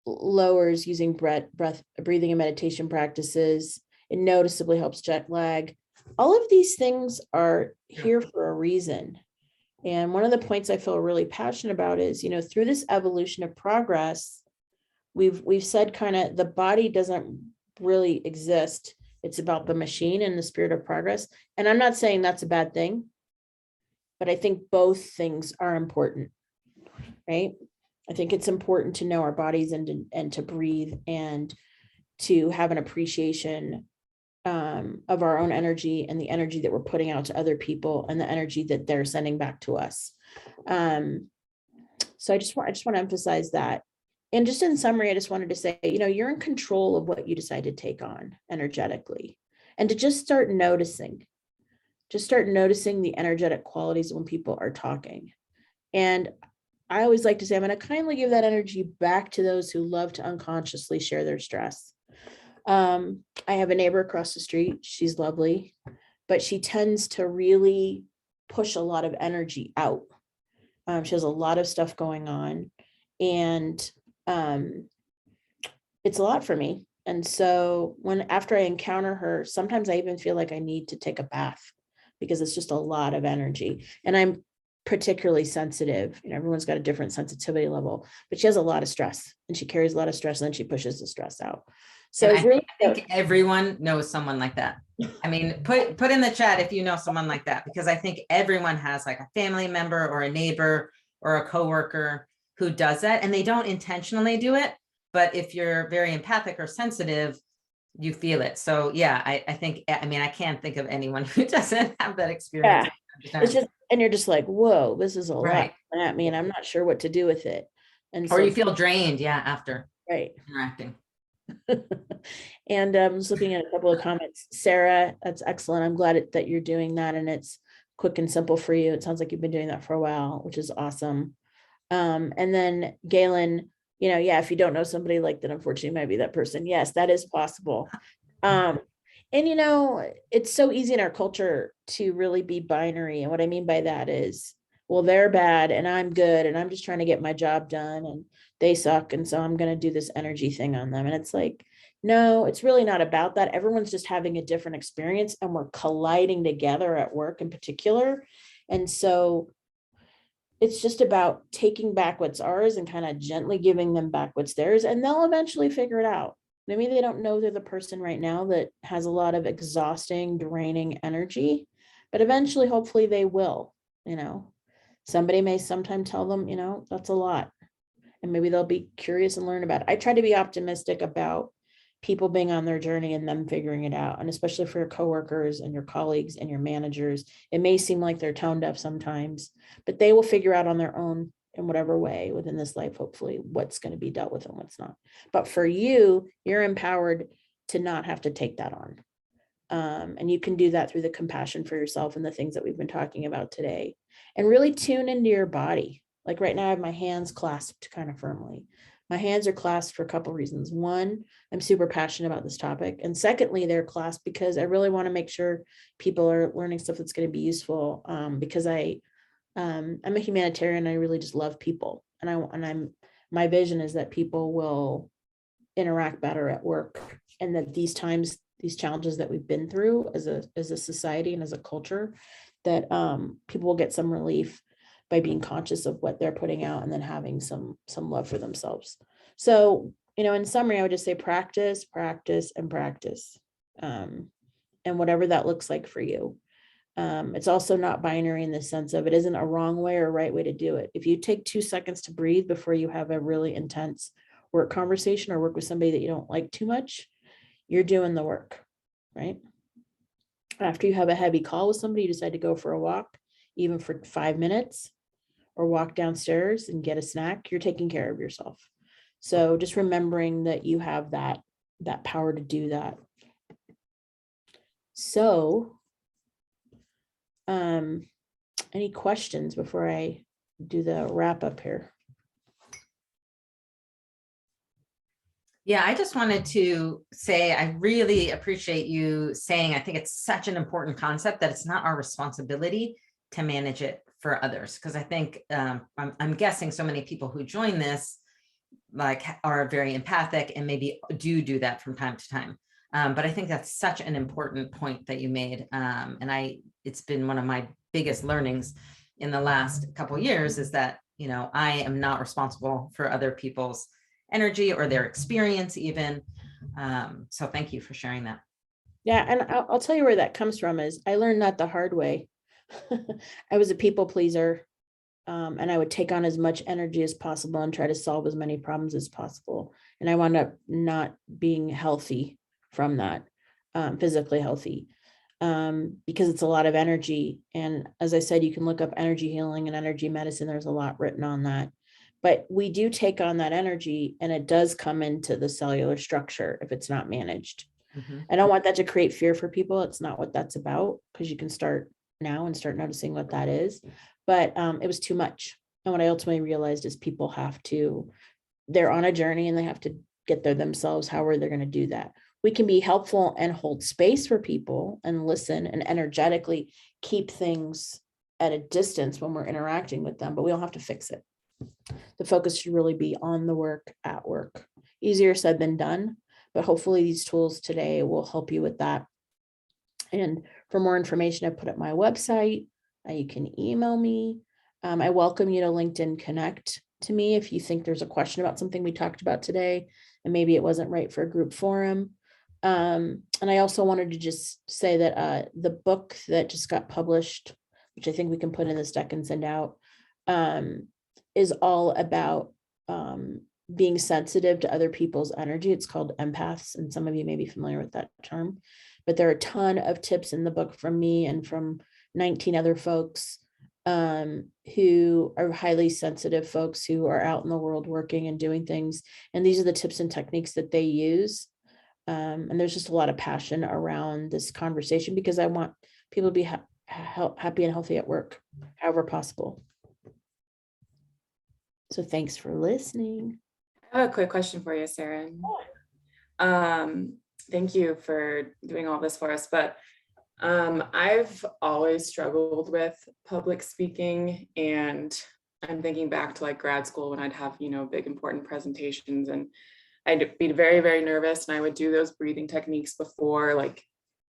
lowers using breathing and meditation practices. It noticeably helps jet lag. All of these things are here for a reason. And one of the points I feel really passionate about is, through this evolution of progress, we've said kind of the body doesn't really exist. It's about the machine and the spirit of progress. And I'm not saying that's a bad thing, but I think both things are important, right? I think it's important to know our bodies and to breathe and to have an appreciation of our own energy and the energy that we're putting out to other people and the energy that they're sending back to us. So I just want to emphasize that. And just in summary, I just wanted to say, you're in control of what you decide to take on energetically, and to just start noticing the energetic qualities when people are talking. And I always like to say, I'm going to kindly give that energy back to those who love to unconsciously share their stress. I have a neighbor across the street. She's lovely, but she tends to really push a lot of energy out. She has a lot of stuff going on, and it's a lot for me. And so after I encounter her, sometimes I even feel like I need to take a bath because it's just a lot of energy. And I'm particularly sensitive. Everyone's got a different sensitivity level, but she has a lot of stress, and she carries a lot of stress, and then she pushes the stress out. So I think everyone knows someone like that. I mean, put in the chat if you know someone like that, because I think everyone has like a family member or a neighbor or a coworker who does that, and they don't intentionally do it. But if you're very empathic or sensitive, you feel it. So yeah, I think, I can't think of anyone who doesn't have that experience. Yeah. It's just, and you're just like, whoa, this is a lot at me, and I'm not sure what to do with it. And or you feel drained, after interacting. And I was looking at a couple of comments. Sarah, that's excellent. I'm glad that you're doing that and it's quick and simple for you. It sounds like you've been doing that for a while, which is awesome. And then Galen, yeah, if you don't know somebody like that, unfortunately, you might be that person. Yes, that is possible. And it's so easy in our culture to really be binary. And what I mean by that is, well, they're bad and I'm good and I'm just trying to get my job done and they suck. And so I'm going to do this energy thing on them. And it's like, no, it's really not about that. Everyone's just having a different experience and we're colliding together at work in particular. And so it's just about taking back what's ours and kind of gently giving them back what's theirs, and they'll eventually figure it out. Maybe they don't know they're the person right now that has a lot of exhausting, draining energy, but eventually, hopefully they will, somebody may sometime tell them, that's a lot. And maybe they'll be curious and learn about it. I try to be optimistic about people being on their journey and them figuring it out. And especially for your coworkers and your colleagues and your managers, it may seem like they're tone deaf sometimes, but they will figure out on their own in whatever way within this life, hopefully, what's going to be dealt with and what's not. But for you, you're empowered to not have to take that on. And you can do that through the compassion for yourself and the things that we've been talking about today. And really tune into your body. Like right now, I have my hands clasped kind of firmly. My hands are clasped for a couple of reasons. One, I'm super passionate about this topic. And secondly, they're clasped because I really want to make sure people are learning stuff that's going to be useful, because I'm a humanitarian. I really just love people. My vision is that people will interact better at work, and that these challenges that we've been through as a society and as a culture, that people will get some relief by being conscious of what they're putting out and then having some love for themselves. So, in summary, I would just say practice, practice, and practice. And whatever that looks like for you. It's also not binary in the sense of it isn't a wrong way or a right way to do it. If you take 2 seconds to breathe before you have a really intense work conversation or work with somebody that you don't like too much, you're doing the work, right? After you have a heavy call with somebody, you decide to go for a walk, even for 5 minutes, or walk downstairs and get a snack, you're taking care of yourself. So just remembering that you have that power to do that. So, any questions before I do the wrap up here? Yeah, I just wanted to say, I really appreciate you saying, I think it's such an important concept that it's not our responsibility to manage it for others. Because I think I'm guessing so many people who join this are very empathic and maybe do that from time to time. But I think that's such an important point that you made. And it's been one of my biggest learnings in the last couple of years is that, I am not responsible for other people's energy or their experience even. So thank you for sharing that. Yeah. And I'll tell you where that comes from is I learned that the hard way. I was a people pleaser. And I would take on as much energy as possible and try to solve as many problems as possible. And I wound up not being healthy from that, physically healthy, because it's a lot of energy. And as I said, you can look up energy healing and energy medicine. There's a lot written on that. But we do take on that energy and it does come into the cellular structure if it's not managed. Mm-hmm. I don't want that to create fear for people. It's not what that's about, because you can start now and start noticing what that is. But it was too much. And what I ultimately realized is people they're on a journey and they have to get there themselves. How are they going to do that? We can be helpful and hold space for people and listen and energetically keep things at a distance when we're interacting with them, but we don't have to fix it. The focus should really be on the work, at work. Easier said than done, but hopefully these tools today will help you with that. And for more information, I put up my website. You can email me. I welcome you to LinkedIn Connect to me if you think there's a question about something we talked about today and maybe it wasn't right for a group forum. And I also wanted to just say that the book that just got published, which I think we can put in this deck and send out, is all about being sensitive to other people's energy. It's called Empaths, and some of you may be familiar with that term, but there are a ton of tips in the book from me and from 19 other folks who are highly sensitive folks who are out in the world working and doing things. And these are the tips and techniques that they use. And there's just a lot of passion around this conversation because I want people to be happy and healthy at work, however possible. So thanks for listening. I have a quick question for you, Sarah. Thank you for doing all this for us, but I've always struggled with public speaking, and I'm thinking back to like grad school when I'd have, big important presentations, and I'd be very, very nervous, and I would do those breathing techniques before, like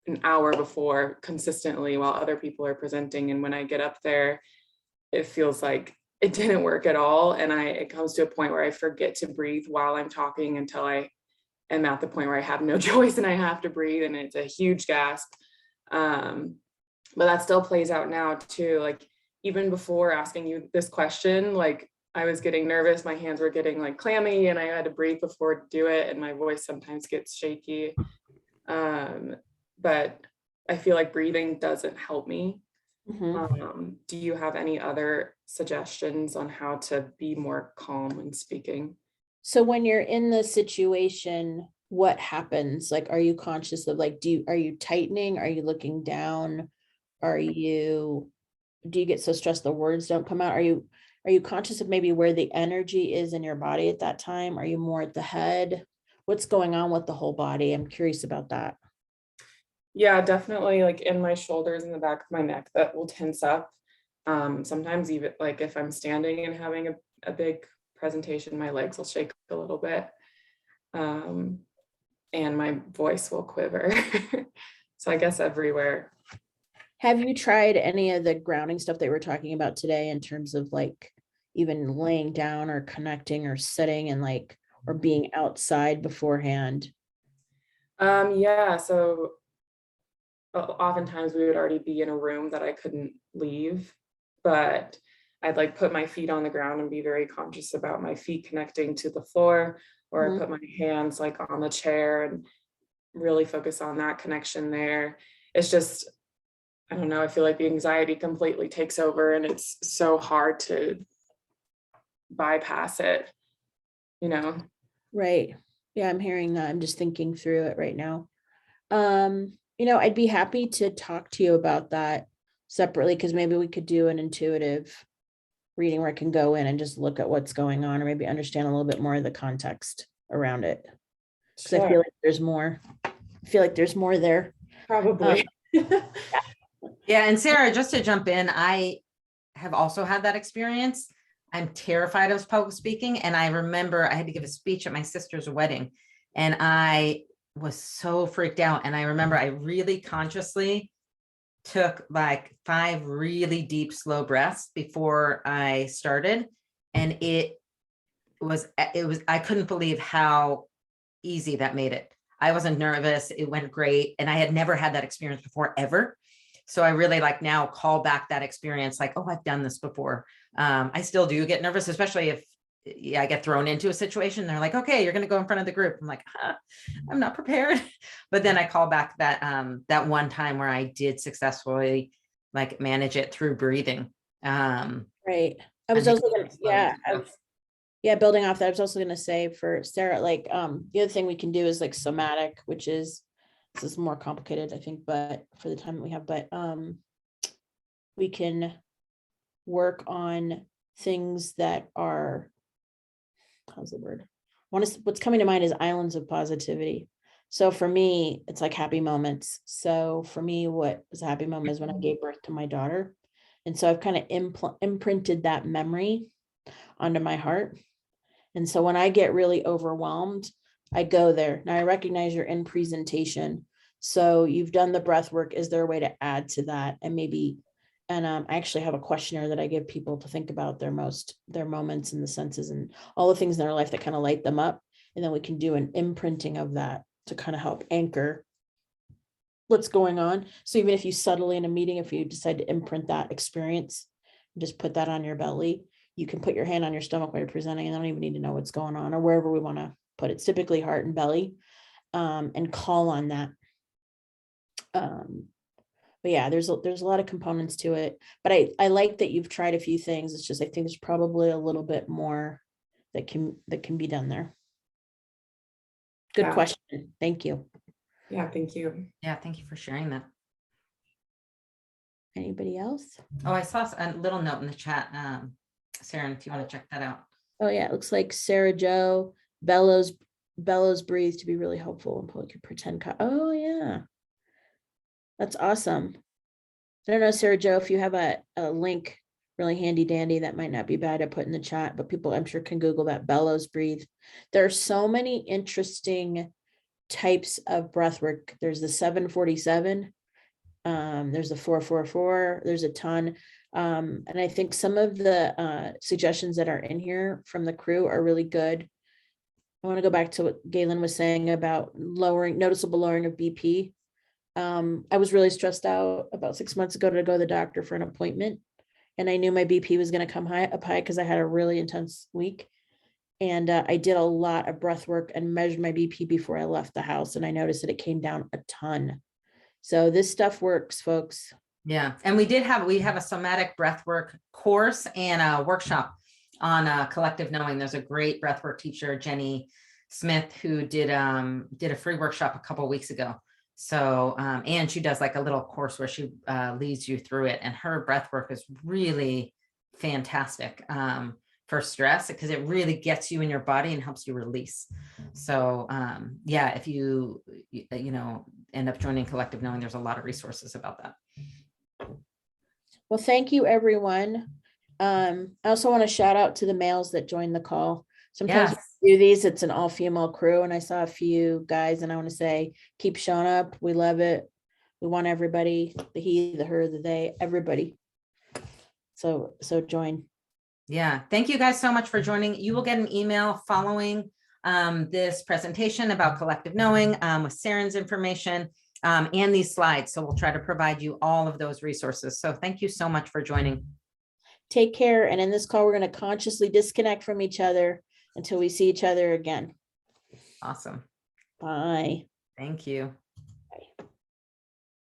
an hour before, consistently while other people are presenting. And when I get up there, it feels like it didn't work at all. And it comes to a point where I forget to breathe while I'm talking until I am at the point where I have no choice and I have to breathe, and it's a huge gasp. But that still plays out now too. Like even before asking you this question, like I was getting nervous, my hands were getting like clammy, and I had to breathe before to do it, and my voice sometimes gets shaky. But I feel like breathing doesn't help me. Do you have any other suggestions on how to be more calm when speaking? So when you're in the situation, what happens? Like, are you conscious of like, are you tightening? Are you looking down? Do you get so stressed the words don't come out? Are you conscious of maybe where the energy is in your body at that time? Are you more at the head? What's going on with the whole body? I'm curious about that. Yeah, definitely like in my shoulders and the back of my neck that will tense up. Sometimes even like if I'm standing and having a big presentation, my legs will shake a little bit. And my voice will quiver. So I guess everywhere. Have you tried any of the grounding stuff that we're talking about today in terms of like even laying down or connecting or sitting and like, or being outside beforehand? Yeah, so oftentimes we would already be in a room that I couldn't leave, but I'd like put my feet on the ground and be very conscious about my feet connecting to the floor, or put my hands like on the chair and really focus on that connection there. It's just, I don't know, I feel like the anxiety completely takes over, and it's so hard to bypass it, Right. Yeah, I'm hearing that. I'm just thinking through it right now. I'd be happy to talk to you about that separately, because maybe we could do an intuitive reading where I can go in and just look at what's going on, or maybe understand a little bit more of the context around it. Because I feel like there's more. I feel like there's more there. Probably. Yeah. And Sarah, just to jump in, I have also had that experience. I'm terrified of public speaking. And I remember I had to give a speech at my sister's wedding, and I was so freaked out. And I remember I really consciously took like 5 really deep, slow breaths before I started. And it was, I couldn't believe how easy that made it. I wasn't nervous. It went great. And I had never had that experience before, ever. So I really like now call back that experience, like, oh, I've done this before. I still do get nervous, especially if I get thrown into a situation. They're like, okay, you're going to go in front of the group. I'm like, I'm not prepared. But then I call back that one time where I did successfully like manage it through breathing. Right. I was also going to, building off that, I was also going to say for Sarah, like, the other thing we can do is like somatic, which is, this is more complicated, I think, but for the time that we have, but we can work on things that are, how's the word? What's coming to mind is islands of positivity. So for me, it's like happy moments. So for me, what was a happy moment is when I gave birth to my daughter. And so I've kind of imprinted that memory onto my heart. And so when I get really overwhelmed, I go there. Now I recognize you're in presentation. So you've done the breath work. Is there a way to add to that? And maybe, I actually have a questionnaire that I give people to think about their moments and the senses and all the things in their life that kind of light them up. And then we can do an imprinting of that to kind of help anchor what's going on. So even if you subtly in a meeting, if you decide to imprint that experience, just put that on your belly, you can put your hand on your stomach while you're presenting, and I don't even need to know what's going on, or wherever we want to put it. It's typically heart and belly, and call on that. yeah, there's a lot of components to it, but I like that you've tried a few things. It's just, I think there's probably a little bit more that can be done there. Good Yeah. question. Thank you. Yeah, thank you. Yeah, thank you for sharing that. Anybody else? Oh, I saw a little note in the chat. Sarah, if you want to check that out. Oh yeah, it looks like Sarah Joe bellows breathe to be really helpful and put your pretend. Oh yeah, that's awesome. I don't know, Sarah Joe, if you have a link really handy dandy, that might not be bad to put in the chat, but people I'm sure can Google that bellows breathe. There are so many interesting types of breath work. There's the 747. There's the 444. There's a ton. And I think some of the suggestions that are in here from the crew are really good. I want to go back to what Galen was saying about noticeable lowering of BP. I was really stressed out about 6 months ago to go to the doctor for an appointment. And I knew my BP was going to come up high because I had a really intense week. And I did a lot of breath work and measured my BP before I left the house. And I noticed that it came down a ton. So this stuff works, folks. Yeah. And we have a somatic breathwork course and a workshop on collective knowing. There's a great breathwork teacher, Jenny Smith, who did a free workshop a couple of weeks ago. So, and she does like a little course where she leads you through it, and her breathwork is really fantastic for stress, because it really gets you in your body and helps you release. So, yeah, if you end up joining collective knowing, there's a lot of resources about that. Well, thank you, everyone. I also want to shout out to the males that joined the call. Sometimes Yes. we do these, it's an all-female crew, and I saw a few guys, and I want to say, keep showing up. We love it. We want everybody, the he, the her, the they, everybody. So join. Yeah. Thank you guys so much for joining. You will get an email following this presentation about collective knowing with Saren's information and these slides. So we'll try to provide you all of those resources. So thank you so much for joining. Take care. And in this call, we're going to consciously disconnect from each other until we see each other again. Awesome. Bye. Thank you.